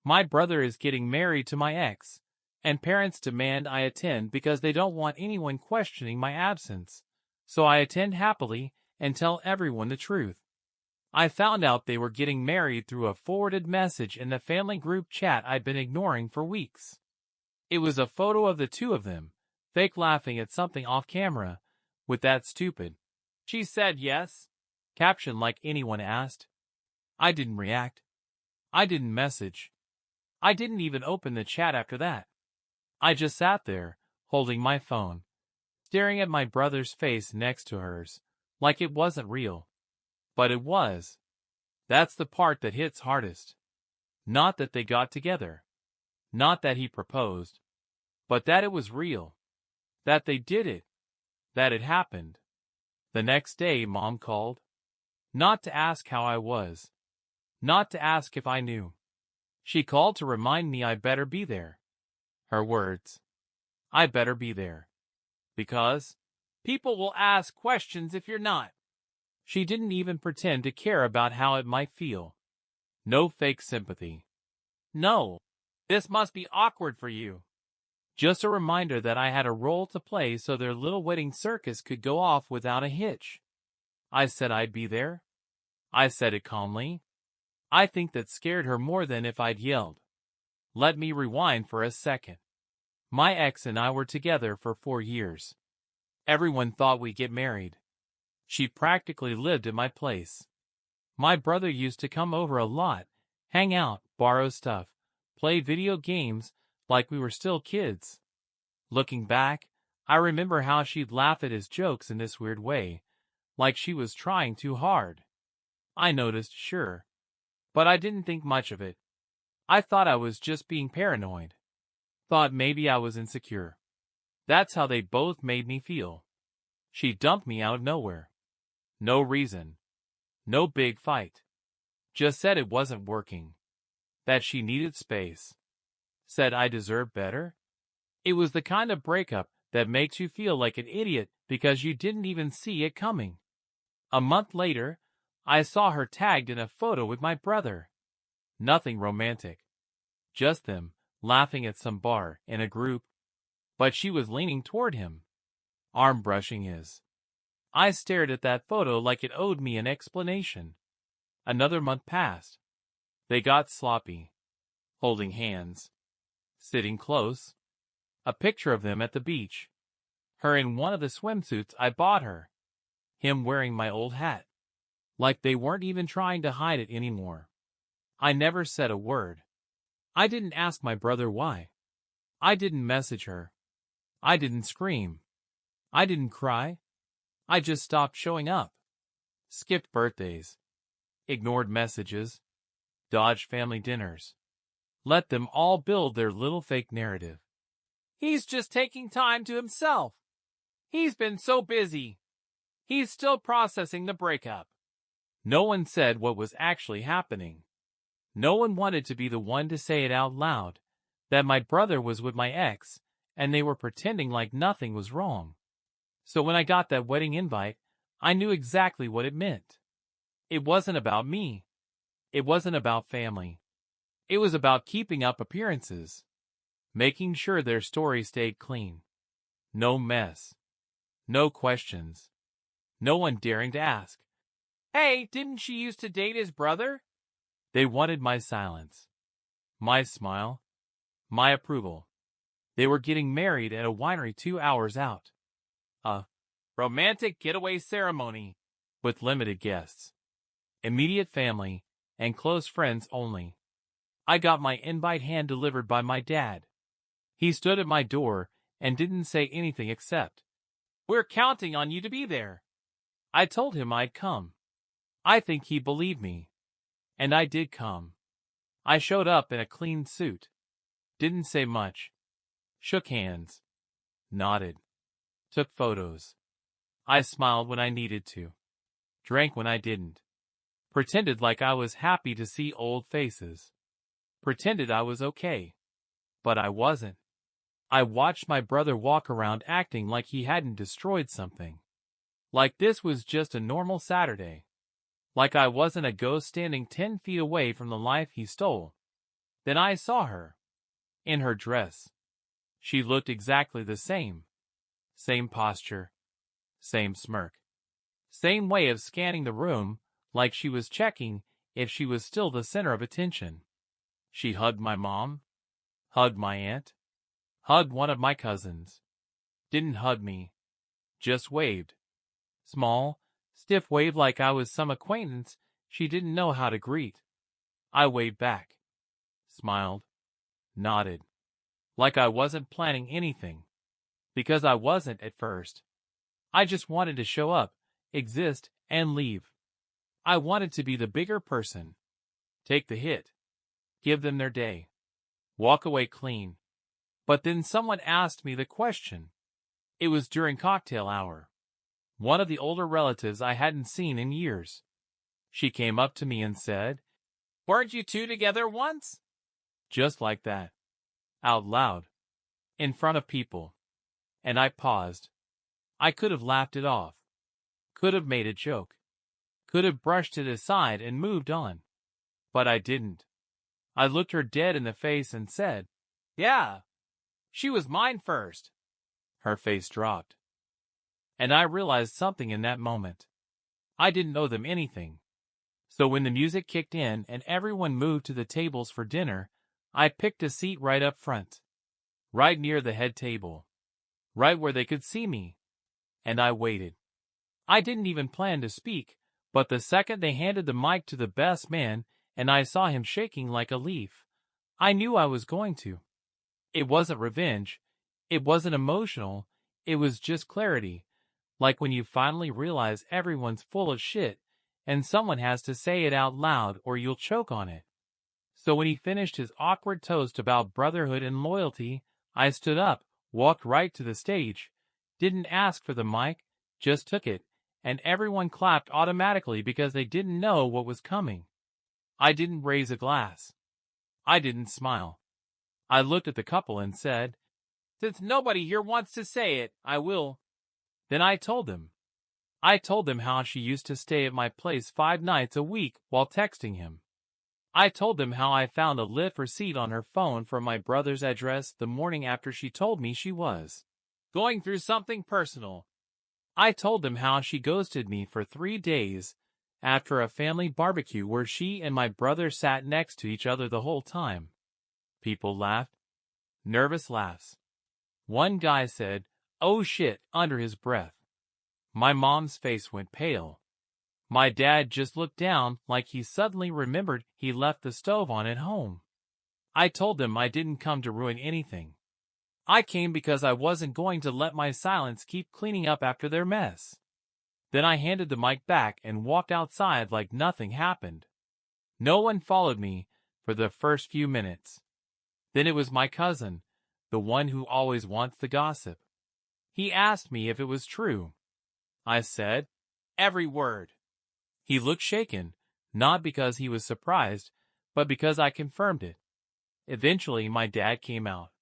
My brother is getting married to my ex, and parents demand I attend because they don't want anyone questioning my absence. So I attend happily and tell everyone the truth. I found out they were getting married through a forwarded message in the family group chat I'd been ignoring for weeks. It was a photo of the two of them, fake laughing at something off camera, with that stupid "She said yes" caption like anyone asked. I didn't react. I didn't message. I didn't even open the chat after that. I just sat there, holding my phone, staring at my brother's face next to hers, like it wasn't real. But it was. That's the part that hits hardest. Not that they got together. Not that he proposed. But that it was real. That they did it. That it happened. The next day, Mom called. Not to ask how I was. Not to ask if I knew. She called to remind me I better be there. Her words. I better be there. Because people will ask questions if you're not. She didn't even pretend to care about how it might feel. No fake sympathy. No, this must be awkward for you. Just a reminder that I had a role to play so their little wedding circus could go off without a hitch. I said I'd be there. I said it calmly. I think that scared her more than if I'd yelled. Let me rewind for a second. My ex and I were together for 4 years. Everyone thought we'd get married. She practically lived at my place. My brother used to come over a lot, hang out, borrow stuff, play video games like we were still kids. Looking back, I remember how she'd laugh at his jokes in this weird way, like she was trying too hard. I noticed, sure. But I didn't think much of it. I thought I was just being paranoid. Thought maybe I was insecure. That's how they both made me feel. She dumped me out of nowhere. No reason. No big fight. Just said it wasn't working. That she needed space. Said I deserved better. It was the kind of breakup that makes you feel like an idiot because you didn't even see it coming. A month later, I saw her tagged in a photo with my brother. Nothing romantic. Just them, laughing at some bar, in a group. But she was leaning toward him, arm brushing his. I stared at that photo like it owed me an explanation. Another month passed. They got sloppy. Holding hands. Sitting close. A picture of them at the beach. Her in one of the swimsuits I bought her. Him wearing my old hat. Like they weren't even trying to hide it anymore. I never said a word. I didn't ask my brother why. I didn't message her. I didn't scream. I didn't cry. I just stopped showing up. Skipped birthdays. Ignored messages. Dodged family dinners. Let them all build their little fake narrative. He's just taking time to himself. He's been so busy. He's still processing the breakup. No one said what was actually happening. No one wanted to be the one to say it out loud, that my brother was with my ex, and they were pretending like nothing was wrong. So when I got that wedding invite, I knew exactly what it meant. It wasn't about me. It wasn't about family. It was about keeping up appearances. Making sure their story stayed clean. No mess. No questions. No one daring to ask, "Hey, didn't she used to date his brother?" They wanted my silence. My smile. My approval. They were getting married at a winery 2 hours out. A romantic getaway ceremony with limited guests. Immediate family and close friends only. I got my invite hand-delivered by my dad. He stood at my door and didn't say anything except, "We're counting on you to be there." I told him I'd come. I think he believed me. And I did come. I showed up in a clean suit. Didn't say much. Shook hands. Nodded. Took photos. I smiled when I needed to. Drank when I didn't. Pretended like I was happy to see old faces. Pretended I was okay. But I wasn't. I watched my brother walk around acting like he hadn't destroyed something. Like this was just a normal Saturday. Like I wasn't a ghost standing 10 feet away from the life he stole. Then I saw her. In her dress. She looked exactly the same. Same posture. Same smirk. Same way of scanning the room, like she was checking if she was still the center of attention. She hugged my mom. Hugged my aunt. Hugged one of my cousins. Didn't hug me. Just waved. Small, stiff wave like I was some acquaintance she didn't know how to greet. I waved back. Smiled. Nodded. Like I wasn't planning anything. Because I wasn't at first. I just wanted to show up, exist, and leave. I wanted to be the bigger person. Take the hit. Give them their day. Walk away clean. But then someone asked me the question. It was during cocktail hour. One of the older relatives I hadn't seen in years. She came up to me and said, "Weren't you two together once?" Just like that. Out loud. In front of people. And I paused. I could have laughed it off. Could have made a joke. Could have brushed it aside and moved on. But I didn't. I looked her dead in the face and said, "Yeah, she was mine first." Her face dropped. And I realized something in that moment. I didn't owe them anything. So when the music kicked in and everyone moved to the tables for dinner, I picked a seat right up front. Right near the head table. Right where they could see me. And I waited. I didn't even plan to speak, but the second they handed the mic to the best man and I saw him shaking like a leaf, I knew I was going to. It wasn't revenge. It wasn't emotional. It was just clarity. Like when you finally realize everyone's full of shit and someone has to say it out loud or you'll choke on it. So when he finished his awkward toast about brotherhood and loyalty, I stood up, walked right to the stage, didn't ask for the mic, just took it, and everyone clapped automatically because they didn't know what was coming. I didn't raise a glass. I didn't smile. I looked at the couple and said, "Since nobody here wants to say it, I will." Then I told them. I told them how she used to stay at my place 5 nights a week while texting him. I told them how I found a Lyft receipt on her phone from my brother's address the morning after she told me she was going through something personal. I told them how she ghosted me for 3 days after a family barbecue where she and my brother sat next to each other the whole time. People laughed. Nervous laughs. One guy said, "Oh shit," under his breath. My mom's face went pale. My dad just looked down like he suddenly remembered he left the stove on at home. I told them I didn't come to ruin anything. I came because I wasn't going to let my silence keep cleaning up after their mess. Then I handed the mic back and walked outside like nothing happened. No one followed me for the first few minutes. Then it was my cousin, the one who always wants the gossip. He asked me if it was true. I said, "Every word." He looked shaken, not because he was surprised, but because I confirmed it. Eventually, my dad came out.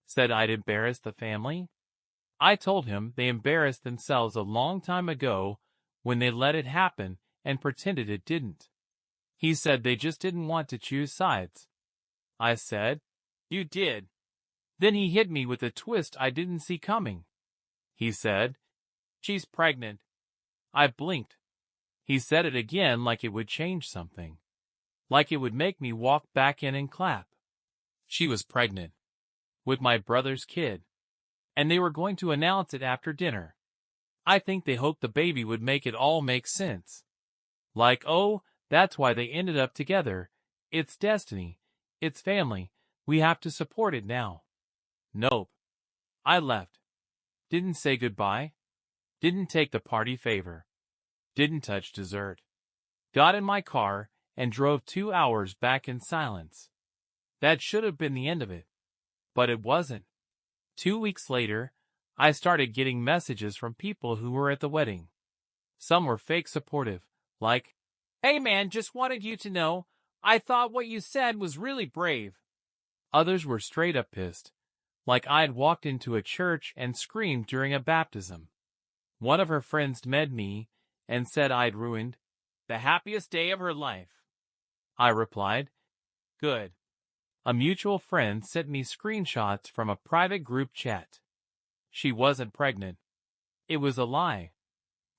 Said I'd embarrassed the family. I told him they embarrassed themselves a long time ago when they let it happen and pretended it didn't. He said they just didn't want to choose sides. I said, "You did." Then he hit me with a twist I didn't see coming. He said, "She's pregnant." I blinked. He said it again like it would change something. Like it would make me walk back in and clap. She was pregnant. With my brother's kid. And they were going to announce it after dinner. I think they hoped the baby would make it all make sense. Like, oh, that's why they ended up together. It's destiny. It's family. We have to support it now. Nope. I left. Didn't say goodbye. Didn't take the party favor. Didn't touch dessert. Got in my car and drove 2 hours back in silence. That should have been the end of it. But it wasn't. 2 weeks later, I started getting messages from people who were at the wedding. Some were fake supportive, like, "Hey man, just wanted you to know, I thought what you said was really brave." Others were straight up pissed, like I'd walked into a church and screamed during a baptism. One of her friends met me and said I'd ruined the happiest day of her life. I replied, "Good. A mutual friend sent me screenshots from a private group chat. She wasn't pregnant. It was a lie.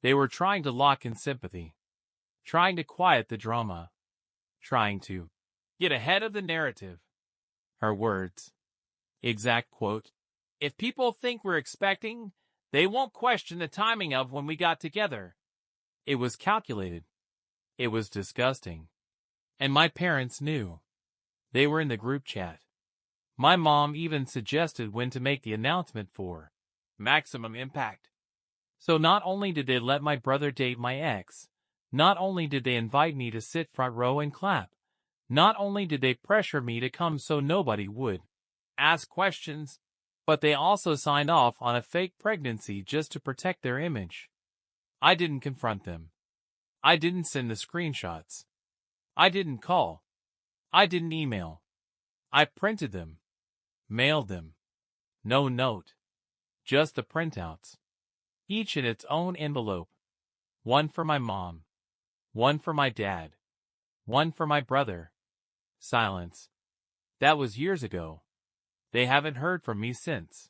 They were trying to lock in sympathy, trying to quiet the drama, trying to get ahead of the narrative. Her words. Exact quote. If people think we're expecting, they won't question the timing of when we got together. It was calculated. It was disgusting. And my parents knew. They were in the group chat. My mom even suggested when to make the announcement for maximum impact. So not only did they let my brother date my ex, not only did they invite me to sit front row and clap, not only did they pressure me to come so nobody would ask questions, but they also signed off on a fake pregnancy just to protect their image. I didn't confront them. I didn't send the screenshots. I didn't call. I didn't email. I printed them. Mailed them. No note. Just the printouts. Each in its own envelope. One for my mom. One for my dad. One for my brother. Silence. That was years ago. They haven't heard from me since.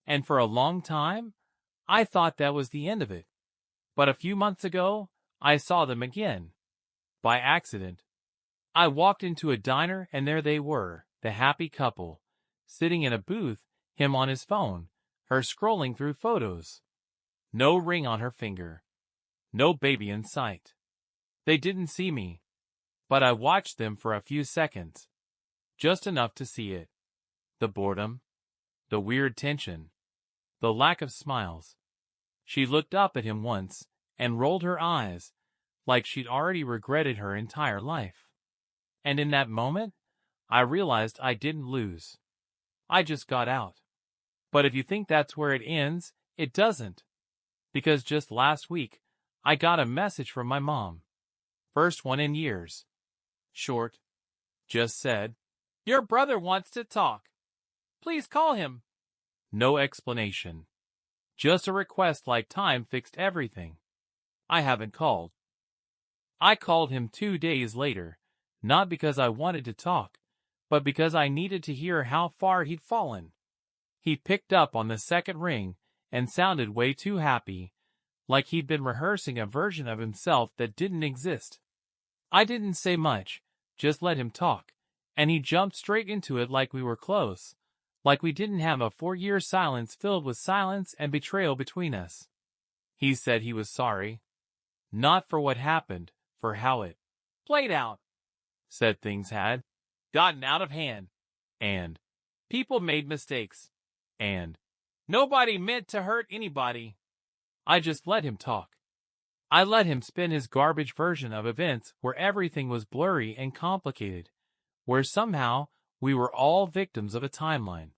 And for a long time, I thought that was the end of it. But a few months ago, I saw them again. By accident. I walked into a diner and there they were, the happy couple, sitting in a booth, him on his phone, her scrolling through photos. No ring on her finger. No baby in sight. They didn't see me. But I watched them for a few seconds. Just enough to see it. The boredom. The weird tension. The lack of smiles. She looked up at him once and rolled her eyes, like she'd already regretted her entire life. And in that moment, I realized I didn't lose. I just got out. But if you think that's where it ends, it doesn't. Because just last week, I got a message from my mom. First one in years. Short. Just said, "Your brother wants to talk. Please call him." No explanation. Just a request like time fixed everything. I haven't called. I called him 2 days later, not because I wanted to talk, but because I needed to hear how far he'd fallen. He picked up on the second ring and sounded way too happy, like he'd been rehearsing a version of himself that didn't exist. I didn't say much, just let him talk, and he jumped straight into it like we were close, like we didn't have a 4-year silence filled with silence and betrayal between us. He said he was sorry. Not for what happened, for how it played out. Said things had gotten out of hand, and people made mistakes, and nobody meant to hurt anybody. I just let him talk. I let him spin his garbage version of events where everything was blurry and complicated, where somehow we were all victims of a timeline.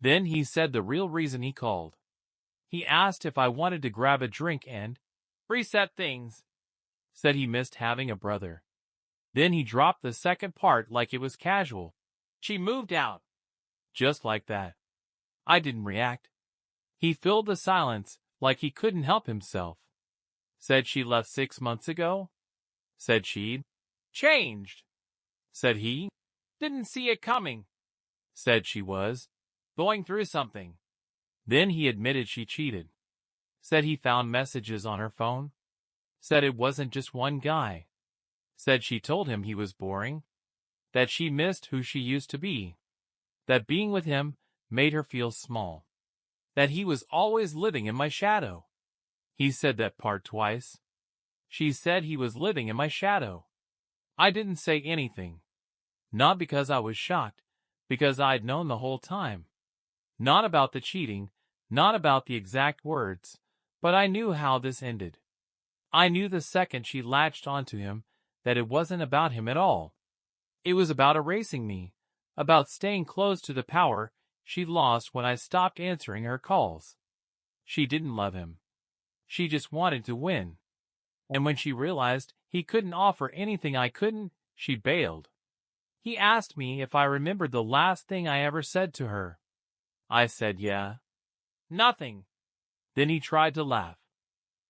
Then he said the real reason he called. He asked if I wanted to grab a drink and reset things. Said he missed having a brother. Then he dropped the second part like it was casual. She moved out. Just like that. I didn't react. He filled the silence like he couldn't help himself. Said she left 6 months ago. Said she'd changed. Said he didn't see it coming. Said she was going through something. Then he admitted she cheated. Said he found messages on her phone. Said it wasn't just one guy. Said she told him he was boring. That she missed who she used to be. That being with him made her feel small. That he was always living in my shadow. He said that part twice. She said he was living in my shadow. I didn't say anything. Not because I was shocked, because I'd known the whole time. Not about the cheating, not about the exact words, but I knew how this ended. I knew the second she latched onto him that it wasn't about him at all. It was about erasing me, about staying close to the power she lost when I stopped answering her calls. She didn't love him. She just wanted to win. And when she realized he couldn't offer anything I couldn't, she bailed. He asked me if I remembered the last thing I ever said to her. I said yeah. Nothing. Then he tried to laugh.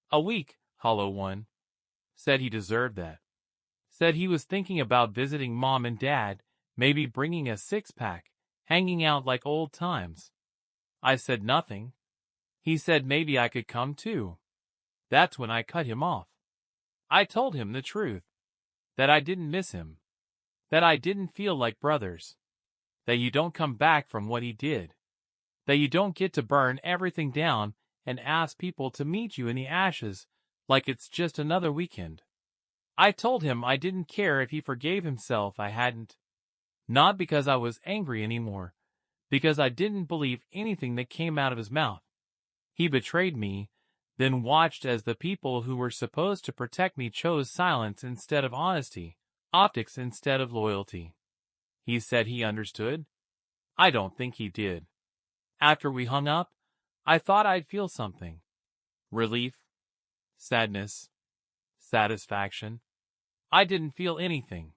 A weak, hollow one. Said he deserved that. Said he was thinking about visiting mom and dad, maybe bringing a six-pack, hanging out like old times. I said nothing. He said maybe I could come too. That's when I cut him off. I told him the truth, that I didn't miss him, that I didn't feel like brothers, that you don't come back from what he did, that you don't get to burn everything down and ask people to meet you in the ashes like it's just another weekend. I told him I didn't care if he forgave himself. I hadn't. Not because I was angry anymore, because I didn't believe anything that came out of his mouth. He betrayed me, then watched as the people who were supposed to protect me chose silence instead of honesty, optics instead of loyalty. He said he understood. I don't think he did. After we hung up, I thought I'd feel something. Relief, sadness, satisfaction. I didn't feel anything.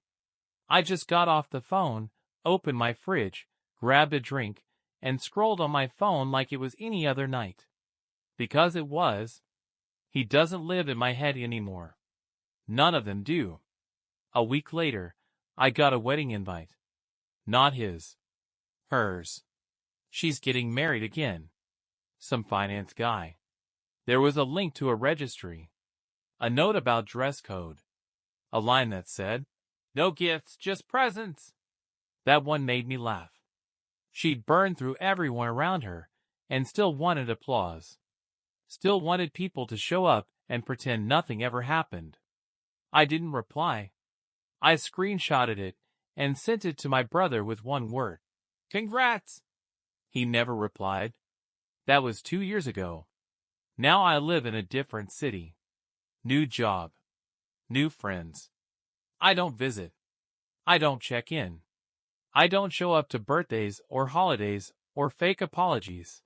I just got off the phone, opened my fridge, grabbed a drink, and scrolled on my phone like it was any other night. Because it was. He doesn't live in my head anymore. None of them do. A week later, I got a wedding invite. Not his. Hers. She's getting married again. Some finance guy. There was a link to a registry. A note about dress code. A line that said, "No gifts, just presents." That one made me laugh. She'd burned through everyone around her and still wanted applause. Still wanted people to show up and pretend nothing ever happened. I didn't reply. I screenshotted it and sent it to my brother with one word. Congrats! He never replied. That was 2 years ago. Now I live in a different city. New job. New friends. I don't visit. I don't check in. I don't show up to birthdays or holidays or fake apologies.